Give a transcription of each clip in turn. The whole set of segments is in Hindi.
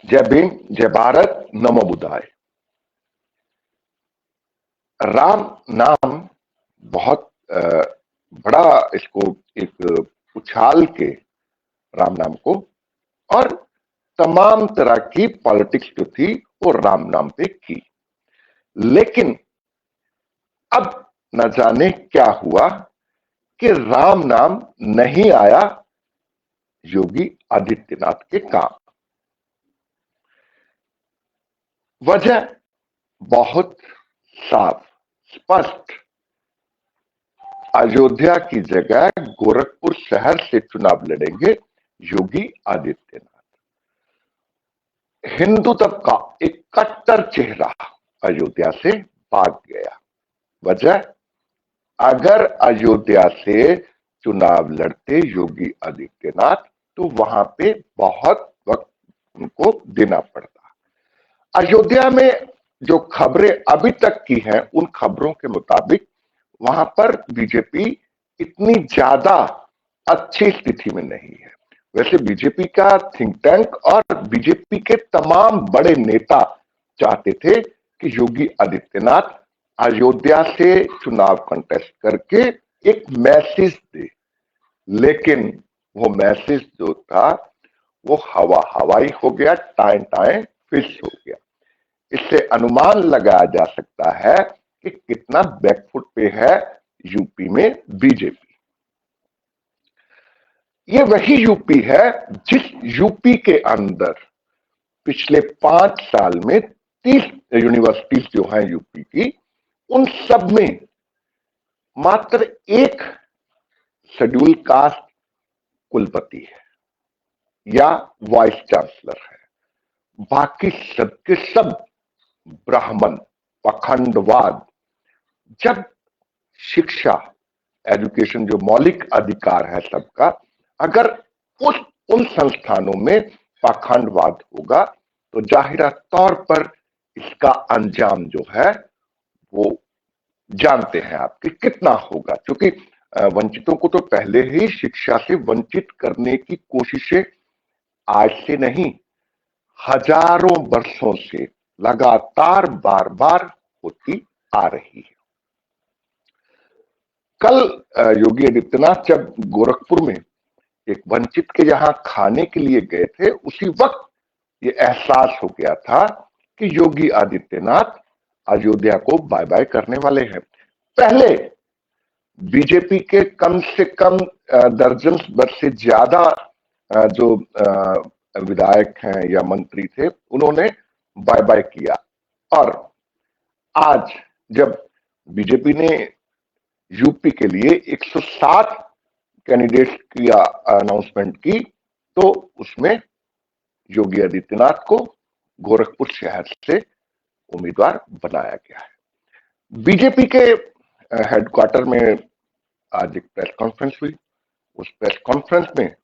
जय भीम, जय भारत, नमो बुद्धाय। राम नाम बहुत बड़ा, इसको एक उछाल के राम नाम को, और तमाम तरह की पॉलिटिक्स जो थी वो राम नाम पे की। लेकिन अब न जाने क्या हुआ कि राम नाम नहीं आया योगी आदित्यनाथ के काम। वजह बहुत साफ स्पष्ट, अयोध्या की जगह गोरखपुर शहर से चुनाव लड़ेंगे योगी आदित्यनाथ। हिंदू तबका एक कट्टर चेहरा अयोध्या से भाग गया। वजह, अगर अयोध्या से चुनाव लड़ते योगी आदित्यनाथ तो वहां पे बहुत वक्त उनको देना पड़ता। अयोध्या में जो खबरें अभी तक की हैं उन खबरों के मुताबिक वहां पर बीजेपी इतनी ज्यादा अच्छी स्थिति में नहीं है। वैसे बीजेपी का थिंक टैंक और बीजेपी के तमाम बड़े नेता चाहते थे कि योगी आदित्यनाथ अयोध्या से चुनाव कंटेस्ट करके एक मैसेज दे, लेकिन वो मैसेज जो था वो हवाई हो गया, टाइम टाइम फिश हो गया। इससे अनुमान लगाया जा सकता है कि कितना बैकफुट पे है यूपी में बीजेपी। ये वही यूपी है जिस यूपी के अंदर पिछले 5 साल में 30 यूनिवर्सिटीज जो हैं यूपी की, उन सब में मात्र एक शेड्यूल कास्ट कुलपति है या वाइस चांसलर है, बाकी सबके सब ब्राह्मण, पखंडवाद। जब शिक्षा, एजुकेशन जो मौलिक अधिकार है सबका, अगर उन संस्थानों में पाखंडवाद होगा तो जाहिर तौर पर इसका अंजाम जो है वो जानते हैं आप कि कितना होगा। क्योंकि वंचितों को तो पहले ही शिक्षा से वंचित करने की कोशिशें आज से नहीं, हजारों वर्षों से लगातार बार बार होती आ रही है। कल योगी आदित्यनाथ जब गोरखपुर में एक वंचित के यहां खाने के लिए गए थे, उसी वक्त ये एहसास हो गया था कि योगी आदित्यनाथ अयोध्या को बाय बाय करने वाले हैं। पहले बीजेपी के कम से कम दर्जन भर से ज्यादा जो विधायक हैं या मंत्री थे, उन्होंने बाय बाय किया। और आज जब बीजेपी ने यूपी के लिए 107 कैंडिडेट की अनाउंसमेंट की तो उसमें योगी आदित्यनाथ को गोरखपुर शहर से उम्मीदवार बनाया गया है। बीजेपी के हेडक्वार्टर में आज एक प्रेस कॉन्फ्रेंस हुई। उस प्रेस कॉन्फ्रेंस में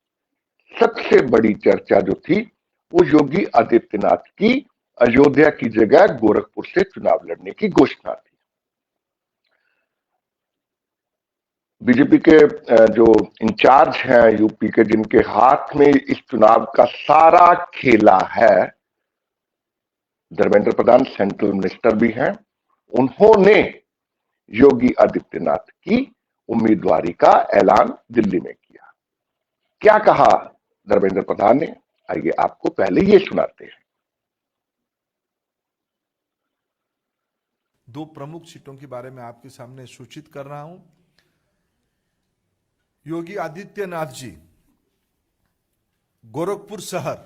सबसे बड़ी चर्चा जो थी वो योगी आदित्यनाथ की अयोध्या की जगह गोरखपुर से चुनाव लड़ने की घोषणा थी। बीजेपी के जो इंचार्ज हैं यूपी के, जिनके हाथ में इस चुनाव का सारा खेला है, धर्मेंद्र प्रधान सेंट्रल मिनिस्टर भी हैं, उन्होंने योगी आदित्यनाथ की उम्मीदवारी का ऐलान दिल्ली में किया। क्या कहा धर्मेंद्र प्रधान ने, आइए आपको पहले ये सुनाते हैं। दो प्रमुख सीटों के बारे में आपके सामने सूचित कर रहा हूं। योगी आदित्यनाथ जी गोरखपुर शहर,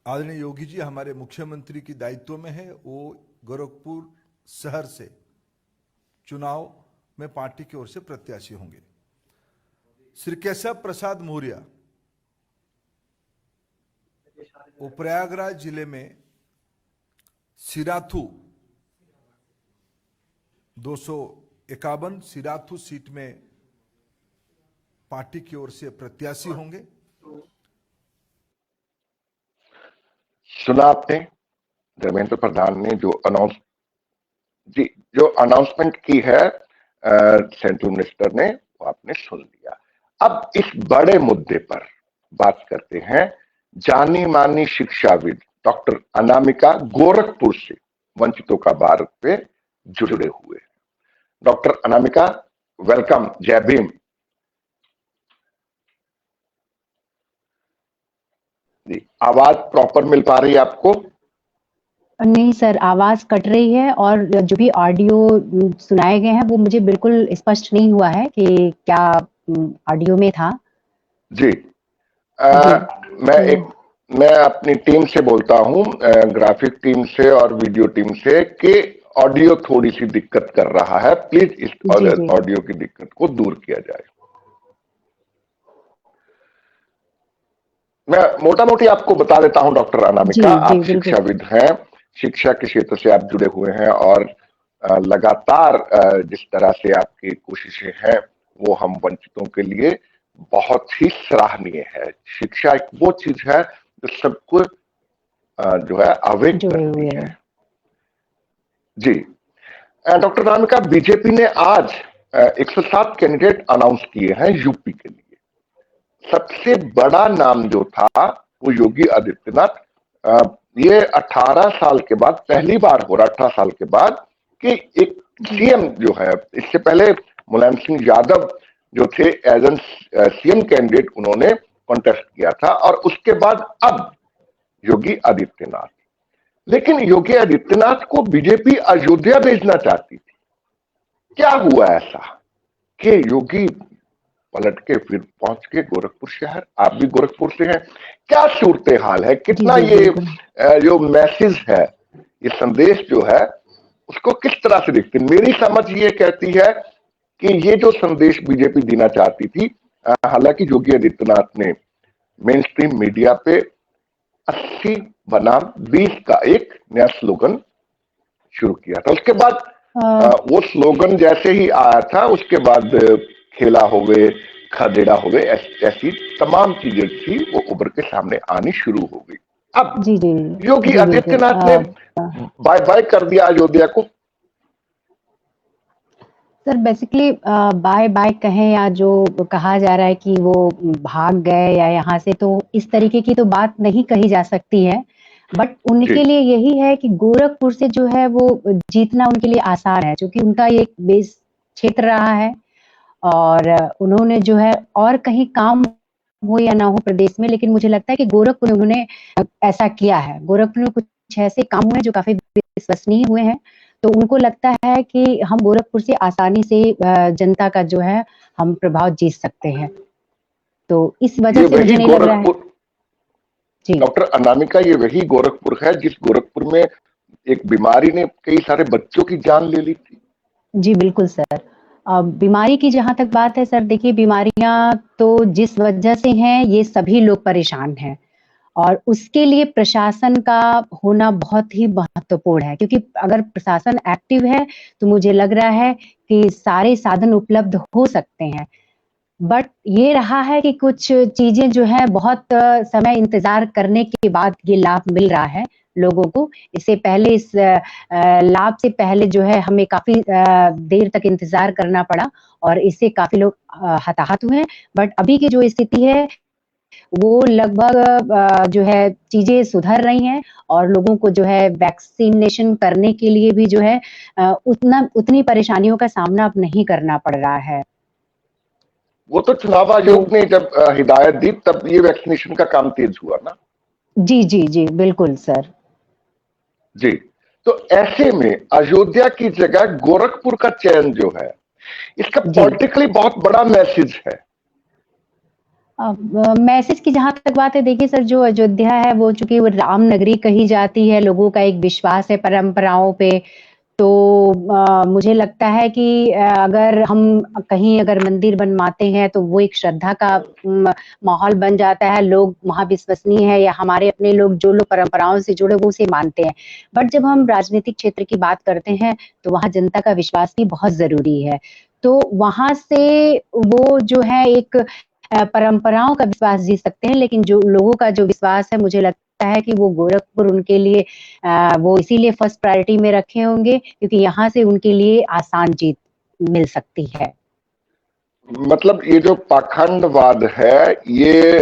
आदरणीय योगी जी हमारे मुख्यमंत्री की दायित्व में है, वो गोरखपुर शहर से चुनाव में पार्टी की ओर से प्रत्याशी होंगे। श्री केशव प्रसाद मौर्य वो प्रयागराज जिले में सिराथू 251 सिराथू सीट में पार्टी की ओर से प्रत्याशी होंगे। सुना आपने धर्मेंद्र प्रधान ने जो अनाउंसमेंट की है सेंट्रल मिनिस्टर ने, वो आपने सुन लिया। अब इस बड़े मुद्दे पर बात करते हैं जानी मानी शिक्षाविद डॉक्टर अनामिका गोरखपुर से वंचितों का भारत पे जुड़े हुए। डॉक्टर अनामिका, वेलकम, जय भीम। जी, आवाज प्रॉपर मिल पा रही है आपको? नहीं सर, आवाज कट रही है और जो भी ऑडियो सुनाए गए हैं वो मुझे बिल्कुल स्पष्ट नहीं हुआ है कि क्या ऑडियो में था। जी, मैं अपनी टीम से बोलता हूं, ग्राफिक टीम से और वीडियो टीम से, कि ऑडियो थोड़ी सी दिक्कत कर रहा है, प्लीज इस ऑडियो की दिक्कत को दूर किया जाए। मैं मोटा मोटी आपको बता देता हूं डॉक्टर अनामिका, आप शिक्षाविद हैं, शिक्षा के क्षेत्र से आप जुड़े हुए हैं और लगातार जिस तरह से आपकी कोशिशें हैं वो हम वंचितों के लिए बहुत ही सराहनीय है। शिक्षा एक वो चीज है जो सबको जो है अवेक करती है। जी डॉक्टर अनामिका, बीजेपी ने आज 107 कैंडिडेट अनाउंस किए हैं यूपी के लिए। सबसे बड़ा नाम जो था वो योगी आदित्यनाथ। ये 18 साल के बाद पहली बार हो रहा, 18 साल के बाद, कि एक सीएम जो है, इससे पहले मुलायम सिंह यादव जो थे एज एन सीएम कैंडिडेट, उन्होंने कॉन्टेस्ट किया था, और उसके बाद अब योगी आदित्यनाथ। लेकिन योगी आदित्यनाथ को बीजेपी अयोध्या भेजना चाहती थी। क्या हुआ ऐसा कि योगी पलट के फिर पहुंच के गोरखपुर शहर? आप भी गोरखपुर से हैं, क्या सूरत हाल है? कितना ये जो मैसेज है, ये संदेश जो है, उसको किस तरह से देखते हैं? मेरी समझ ये कहती है कि ये जो संदेश बीजेपी देना चाहती थी, हालांकि योगी आदित्यनाथ ने मेन स्ट्रीम मीडिया पे 80 बनाम 20 का एक नया स्लोगन शुरू किया था। उसके बाद वो स्लोगन जैसे ही आया था, उसके बाद खेला हो गए, खदेड़ा हो गए, ऐसी तमाम चीजें थी वो उभर के सामने आनी शुरू हो गई। अब योगी आदित्यनाथ ने बाय बाय कर दिया अयोध्या को। सर बेसिकली बाय बाय कहें या जो कहा जा रहा है कि वो भाग गए या यहाँ से, तो इस तरीके की तो बात नहीं कही जा सकती है। बट उनके लिए यही है कि गोरखपुर से जो है वो जीतना उनके लिए आसान है, क्योंकि उनका ये बेस क्षेत्र रहा है और उन्होंने जो है और कहीं काम हो या ना हो प्रदेश में, लेकिन मुझे लगता है कि गोरखपुर में उन्होंने ऐसा किया है। गोरखपुर में कुछ ऐसे काम हुए जो काफी विश्वसनीय हुए हैं, तो उनको लगता है कि हम गोरखपुर से आसानी से जनता का जो है हम प्रभाव जीत सकते हैं। तो इस वजह से मुझे नहीं लग रहा है। जी डॉक्टर अनामिका, ये वही गोरखपुर है जिस गोरखपुर में एक बीमारी ने कई सारे बच्चों की जान ले ली थी। जी बिल्कुल सर। बीमारी की जहां तक बात है सर, देखिए बीमारियां तो जिस वजह से हैं ये सभी लोग परेशान हैं, और उसके लिए प्रशासन का होना बहुत ही महत्वपूर्ण है, क्योंकि अगर प्रशासन एक्टिव है तो मुझे लग रहा है कि सारे साधन उपलब्ध हो सकते हैं। बट ये रहा है कि कुछ चीजें जो है बहुत समय इंतजार करने के बाद ये लाभ मिल रहा है लोगों को। इससे पहले इस लाभ से पहले जो है हमें काफी देर तक इंतजार करना पड़ा और इससे काफी लोग हताहत हुए हैं। बट अभी की जो स्थिति है वो लगभग जो है चीजें सुधर रही हैं और लोगों को जो है वैक्सीनेशन करने के लिए भी जो है उतनी परेशानियों का सामना अब नहीं करना पड़ रहा है। वो तो चुनाव आयोग ने जब हिदायत दी तब ये वैक्सीनेशन का काम तेज हुआ ना। जी जी जी बिल्कुल सर। जी, तो ऐसे में अयोध्या की जगह गोरखपुर का चयन जो है, इसका पॉलिटिकली बहुत बड़ा मैसेज है। मैसेज की जहां तक बात है, देखिए सर, जो अयोध्या है वो चूंकि वो राम नगरी कही जाती है, लोगों का एक विश्वास है परंपराओं पे, तो मुझे लगता है कि अगर हम कहीं अगर मंदिर बनवाते हैं तो वो एक श्रद्धा का माहौल बन जाता है, लोग वहाँ विश्वसनीय है या हमारे अपने लोग जो लोग परंपराओं से जुड़े वो उसे मानते हैं। बट जब हम राजनीतिक क्षेत्र की बात करते हैं तो वहाँ जनता का विश्वास भी बहुत जरूरी है। तो वहां से वो जो है एक परंपराओं का विश्वास जीत सकते हैं, लेकिन जो लोगों का जो विश्वास है मुझे लगता है कि वो गोरखपुर उनके लिए वो इसीलिए फर्स्ट प्रायोरिटी में रखे होंगे क्योंकि यहाँ से उनके लिए आसान जीत मिल सकती है। मतलब ये जो पाखंडवाद है ये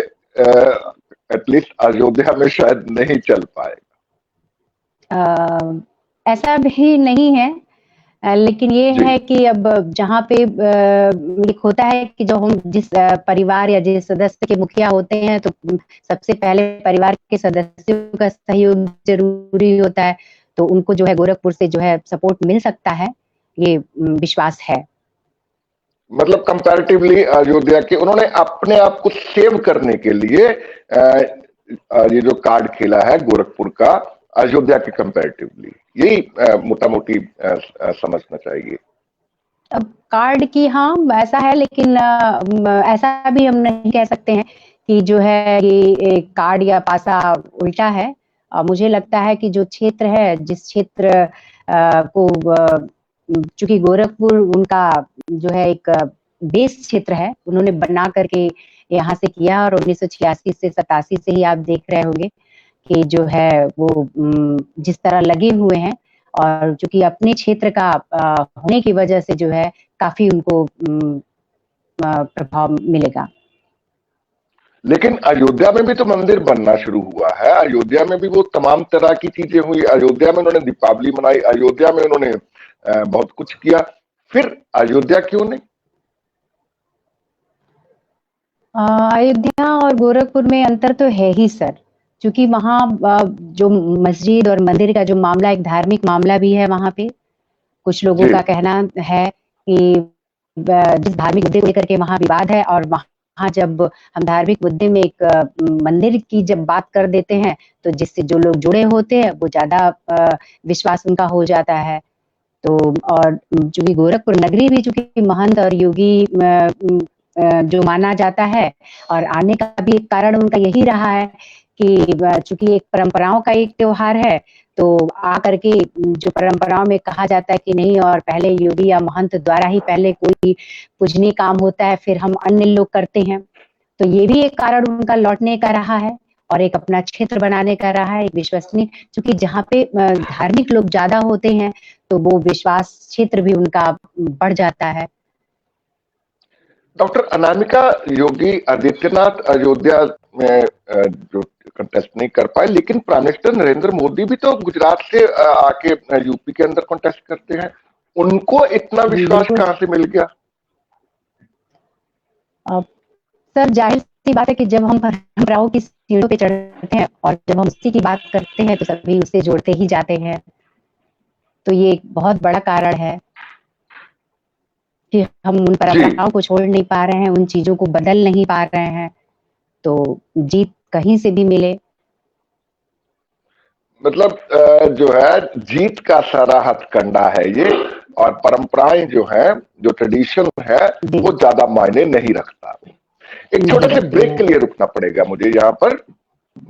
एटलीस्ट अयोध्या में शायद नहीं चल पाएगा। ऐसा भी नहीं है, लेकिन ये जी। है कि अब जहाँ पे एक होता है कि जो हम जिस परिवार या जिस सदस्य के मुखिया होते हैं तो सबसे पहले परिवार के सदस्यों का सहयोग जरूरी होता है, तो उनको जो है गोरखपुर से जो है सपोर्ट मिल सकता है, ये विश्वास है। मतलब कंपैरेटिवली अयोध्या के उन्होंने अपने आप को सेव करने के लिए ये जो कार्ड खेला है गोरखपुर का अयोध्या के कंपैरेटिवली, यही मोटा मोटी समझना चाहिए। अब कार्ड की हाँ ऐसा है, लेकिन ऐसा भी हम नहीं कह सकते हैं कि जो है ये कार्ड या पासा उल्टा है। मुझे लगता है कि जो क्षेत्र है, जिस क्षेत्र को चूंकि गोरखपुर उनका जो है एक बेस क्षेत्र है, उन्होंने बना करके यहाँ से किया, और 1986 से 87 से ही आप देख रहे होंगे कि जो है वो जिस तरह लगे हुए हैं, और चूंकि अपने क्षेत्र का होने की वजह से जो है काफी उनको प्रभाव मिलेगा। लेकिन अयोध्या में भी तो मंदिर बनना शुरू हुआ है, अयोध्या में भी वो तमाम तरह की चीजें हुई, अयोध्या में उन्होंने दीपावली मनाई, अयोध्या में उन्होंने बहुत कुछ किया, फिर अयोध्या क्यों नहीं? अयोध्या और गोरखपुर में अंतर तो है ही सर, क्योंकि वहाँ जो मस्जिद और मंदिर का जो मामला एक धार्मिक मामला भी है वहाँ पे। कुछ लोगों जी। का कहना है कि जिस धार्मिक मुद्दे को लेकर के वहाँ विवाद है, और वहाँ जब हम धार्मिक मुद्दे में एक मंदिर की जब बात कर देते हैं, तो जिससे जो लोग जुड़े होते हैं वो ज्यादा विश्वास उनका हो जाता है। तो और चूंकि गोरखपुर नगरी भी चूंकि महंत और योगी जो माना जाता है, और आने का भी एक कारण उनका यही रहा है कि चूंकि एक परंपराओं का एक त्योहार है, तो आकर के जो परंपराओं में कहा जाता है कि नहीं, और पहले योगी या महंत द्वारा ही पहले कोई पूजनीय काम होता है, फिर हम अन्य लोग करते हैं। तो ये भी एक कारण उनका लौटने का रहा है, और एक अपना क्षेत्र बनाने का रहा है, एक विश्वसनीय, क्योंकि जहाँ पे धार्मिक लोग ज्यादा होते हैं तो वो विश्वास क्षेत्र भी उनका बढ़ जाता है। डॉक्टर अनामिका, योगी आदित्यनाथ अयोध्या में जो कंटेस्ट नहीं कर पाए, लेकिन प्राइम मिनिस्टर नरेंद्र मोदी भी तो गुजरात से आके यूपी के अंदर कंटेस्ट करते हैं, उनको इतना विश्वास कहां से मिल गया? सर जाहिर सी बात है कि जब हम परंपराओं की सीढ़ियों पे चढ़ते हैं और जब हम उसी की बात करते हैं तो सभी उससे जोड़ते ही जाते हैं, तो ये एक बहुत बड़ा कारण है कि हम उन परंपराओं को छोड़ नहीं पा रहे हैं, उन चीजों को बदल नहीं पा रहे हैं, तो जीत कहीं से भी मिले। मतलब जो है जीत का सारा हथकंडा है ये, और परंपराएं जो है, जो ट्रेडिशन है, वो ज्यादा मायने नहीं रखता। एक छोटे से ब्रेक के लिए रुकना पड़ेगा मुझे यहाँ पर,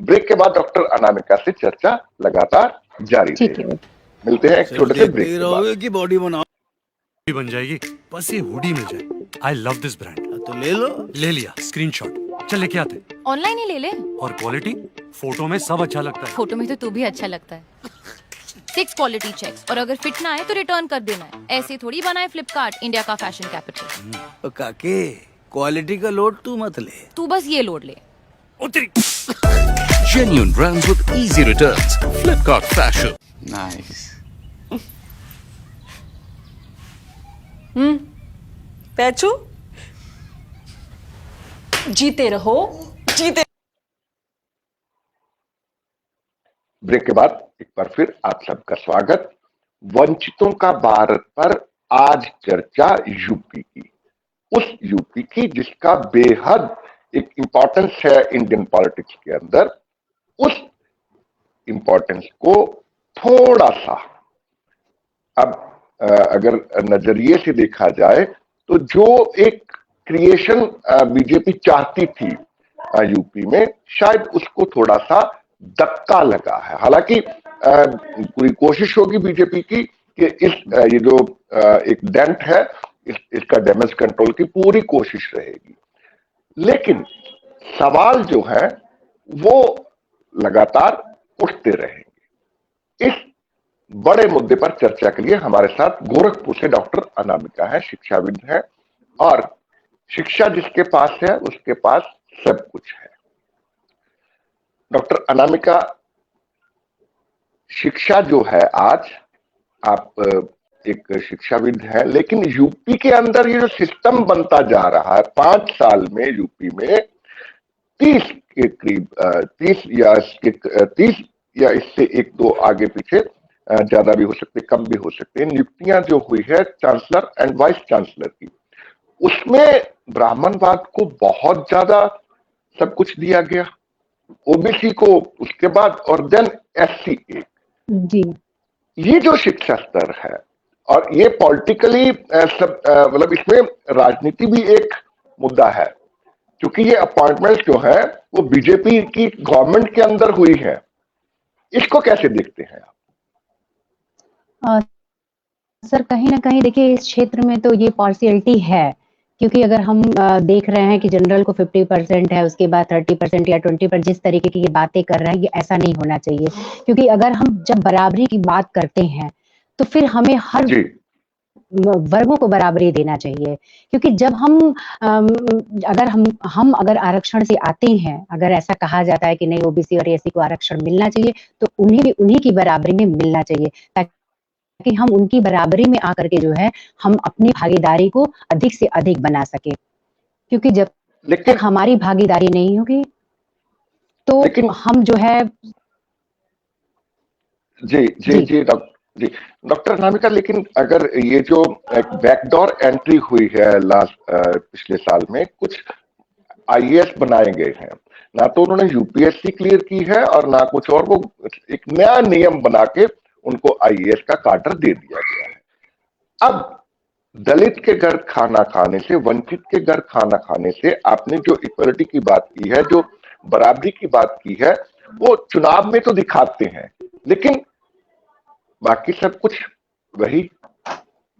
ब्रेक के बाद डॉक्टर अनामिका से चर्चा लगातार जारी रहेगी। मिलते हैं एक छोटे से ब्रेक के बाद। कि बॉडी बनाओ बन जाएगी, बस ये हुडी मिल जाए। I love this brand. तो ले लो। ले लिया, स्क्रीनशॉट। चल लेके आते। ऑनलाइन ही ले ले। और क्वालिटी फोटो में सब अच्छा लगता है। फोटो में तो तू भी अच्छा लगता है। 6 क्वालिटी चेक, और अगर फिट ना आए तो रिटर्न कर देना है। ऐसे थोड़ी बनाए फ्लिपकार्ट, इंडिया का फैशन कैपिटल। काके क्वालिटी का लोड तू मत ले, तू बस ये लोड ले। Genuine brands with easy returns. Flipkart Fashion. Nice. पैचू जीते रहो, जीते। ब्रेक के बाद एक बार फिर आप सबका स्वागत। वंचितों का भारत पर आज चर्चा यूपी की, उस यूपी की जिसका बेहद एक इंपॉर्टेंस है इंडियन पॉलिटिक्स के अंदर। उस इंपॉर्टेंस को थोड़ा सा अब अगर नजरिए से देखा जाए तो जो एक क्रिएशन बीजेपी चाहती थी यूपी में, शायद उसको थोड़ा सा धक्का लगा है। हालांकि पूरी कोशिश होगी बीजेपी की कि इस ये जो एक डेंट है, इसका डैमेज कंट्रोल की पूरी कोशिश रहेगी, लेकिन सवाल जो है वो लगातार उठते रहेंगे। इस बड़े मुद्दे पर चर्चा के लिए हमारे साथ गोरखपुर से डॉक्टर अनामिका है, शिक्षाविद है और शिक्षा जिसके पास है उसके पास सब कुछ है। डॉक्टर अनामिका, शिक्षा जो है आज, आप एक शिक्षाविद है, लेकिन यूपी के अंदर ये जो सिस्टम बनता जा रहा है 5 साल में, यूपी में 30 के करीब 30 या इससे 1-2 आगे पीछे, ज्यादा भी हो सकते, कम भी हो सकते, नियुक्तियां जो हुई है चांसलर एंड वाइस चांसलर की, उसमें ब्राह्मणवाद को बहुत ज्यादा सब कुछ दिया गया, ओबीसी को उसके बाद, और देन एससी एक। जी, ये जो शिक्षा स्तर है, और ये पॉलिटिकली सब मतलब इसमें राजनीति भी एक मुद्दा है, क्योंकि ये अपॉइंटमेंट जो है वो बीजेपी की गवर्नमेंट के अंदर हुई है। इसको कैसे देखते हैं आप? सर कहीं ना कहीं देखिए इस क्षेत्र में तो ये पार्शियलिटी है, क्योंकि अगर हम देख रहे हैं कि जनरल को 50% है, उसके बाद 30% या 20%, जिस तरीके की ये बातें कर रहे हैं, ये ऐसा नहीं होना चाहिए। क्योंकि अगर हम जब बराबरी की बात करते हैं तो फिर हमें हर वर्गों को बराबरी देना चाहिए। क्योंकि जब हम अगर आरक्षण से आते हैं, अगर ऐसा कहा जाता है कि नहीं ओबीसी और एससी को आरक्षण मिलना चाहिए, तो उन्हें भी उन्हीं की बराबरी में मिलना चाहिए, ताकि हम उनकी बराबरी में आकर के जो है हम अपनी भागीदारी को अधिक से अधिक बना सके। क्योंकि जब तक हमारी भागीदारी नहीं होगी तो हम जो है जी डॉक्टर अनामिका, लेकिन अगर ये जो एक बैकडोर एंट्री हुई है पिछले साल में, कुछ आईएएस बनाए गए हैं, ना तो उन्होंने यूपीएससी क्लियर की है और ना कुछ और, वो एक नया नियम बना के उनको आईएएस का कार्टर दे दिया गया है। अब दलित के घर खाना खाने से, वंचित के घर खाना खाने से, आपने जो इक्वलिटी की बात की है, जो बराबरी की बात की है, वो चुनाव में तो दिखाते हैं, लेकिन बाकी सब कुछ वही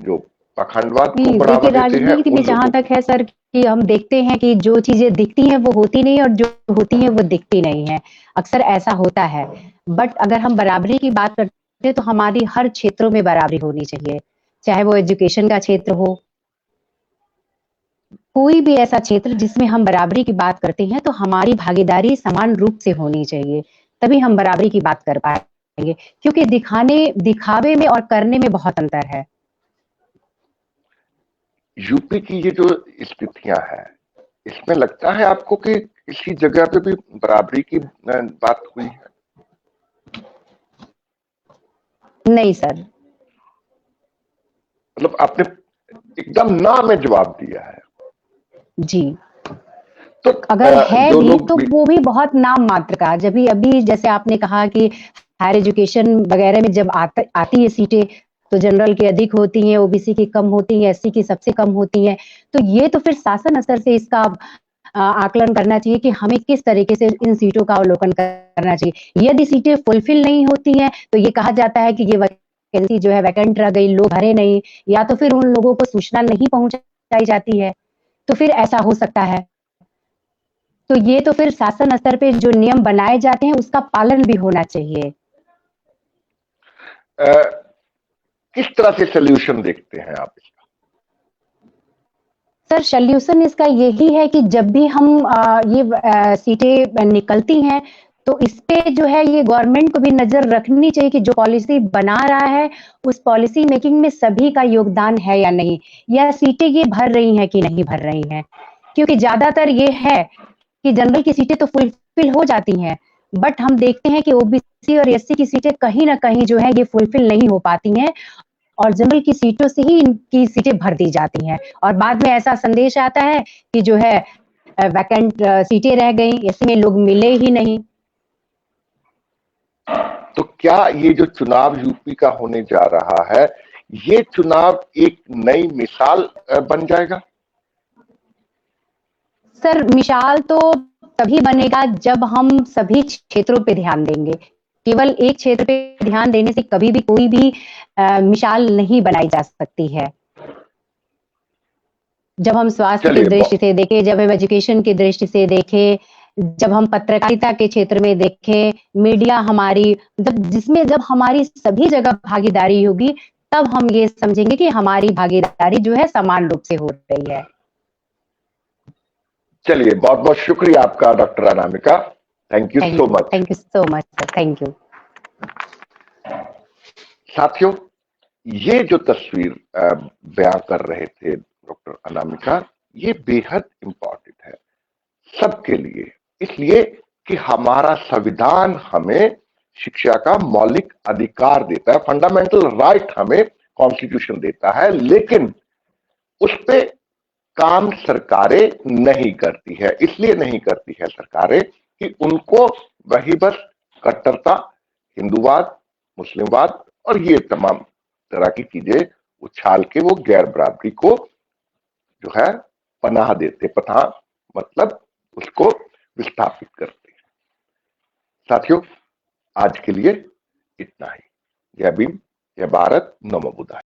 जो पाखंडवाद को बढ़ावा देते हैं। राजनीति में जहां तक है सर कि हम देखते हैं कि जो चीजें दिखती हैं वो होती नहीं, और जो होती हैं वो दिखती नहीं है, अक्सर ऐसा होता है। बट अगर हम बराबरी की बात करते हैं तो हमारी हर क्षेत्रों में बराबरी होनी चाहिए, चाहे वो एजुकेशन का क्षेत्र हो, कोई भी ऐसा क्षेत्र जिसमें हम बराबरी की बात करते हैं, तो हमारी भागीदारी समान रूप से होनी चाहिए, तभी हम बराबरी की बात कर पाएंगे। क्योंकि दिखावे में और करने में बहुत अंतर है। यूपी की ये जो स्थितियां हैं, इसमें लगता है आपको कि किसी जगह पे भी बराबरी की बात हुई है? नहीं सर, मतलब आपने एकदम ना में जवाब दिया है। जी, तो अगर है भी तो वो भी बहुत नाम मात्र का। जब भी अभी जैसे आपने कहा कि हायर एजुकेशन वगैरह में जब आती है सीटें, तो जनरल की अधिक होती हैं, ओबीसी की कम होती हैं, एससी की सबसे कम होती हैं, तो ये तो फिर शासन स्तर से इसका आकलन करना चाहिए कि हमें किस तरीके से इन सीटों का अवलोकन करना चाहिए। यदि सीटें फुलफिल नहीं होती हैं तो ये कहा जाता है कि ये वैकेंसी जो है वैकेंट रह गई, लोग भरे नहीं, या तो फिर उन लोगों को सूचना नहीं पहुंचाई जाती है, तो फिर ऐसा हो सकता है। तो ये तो फिर शासन स्तर पे जो नियम बनाए जाते हैं उसका पालन भी होना चाहिए। किस तरह से सॉल्यूशन देखते हैं आप इसका? सर सॉल्यूशन इसका यही है कि जब भी हम ये सीटें निकलती हैं तो इस पे जो है ये गवर्नमेंट को भी नजर रखनी चाहिए कि जो पॉलिसी बना रहा है उस पॉलिसी मेकिंग में सभी का योगदान है या नहीं, या सीटें ये भर रही हैं कि नहीं भर रही हैं। क्योंकि ज्यादातर ये है कि जनरल की सीटें तो फुलफिल हो जाती हैं, बट हम देखते हैं कि ओबीसी और एससी की सीटें कहीं ना कहीं जो है ये फुलफिल नहीं हो पाती हैं, और जनरल की सीटों से ही इनकी सीटें भर दी जाती हैं, और बाद में ऐसा संदेश आता है कि जो है वैकेंट सीटें रह गई, इसमें लोग मिले ही नहीं। तो क्या ये जो चुनाव यूपी का होने जा रहा है, ये चुनाव एक नई मिसाल बन जाएगा? सर मिसाल तो तभी बनेगा जब हम सभी क्षेत्रों पे ध्यान देंगे। केवल एक क्षेत्र पे ध्यान देने से कभी भी कोई भी मिसाल नहीं बनाई जा सकती है। जब हम स्वास्थ्य की दृष्टि से देखें, जब हम एजुकेशन की दृष्टि से देखें, जब हम पत्रकारिता के क्षेत्र में देखें, मीडिया हमारी, जब हमारी सभी जगह भागीदारी होगी, तब हम ये समझेंगे कि हमारी भागीदारी जो है समान रूप से हो रही है। चलिए, बहुत बहुत शुक्रिया आपका doctor Anamika, thank you so much. Thank you so much sir, thank you. साथियों, ये जो तस्वीर बयां कर रहे थे डॉक्टर अनामिका, ये बेहद इंपॉर्टेंट है सबके लिए, इसलिए कि हमारा संविधान हमें शिक्षा का मौलिक अधिकार देता है, फंडामेंटल राइट हमें कॉन्स्टिट्यूशन देता है, लेकिन उस पे काम सरकारें नहीं करती है। इसलिए नहीं करती है सरकारें कि उनको वही बस कट्टरता, हिंदूवाद, मुस्लिमवाद और ये तमाम तरह की चीजें उछाल के वो गैर बराबरी को जो है पनाह देते, पनाह मतलब उसको विस्थापित करते हैं। साथियों, आज के लिए इतना ही। जय भीम, जय भारत, नमो बुद्धाय।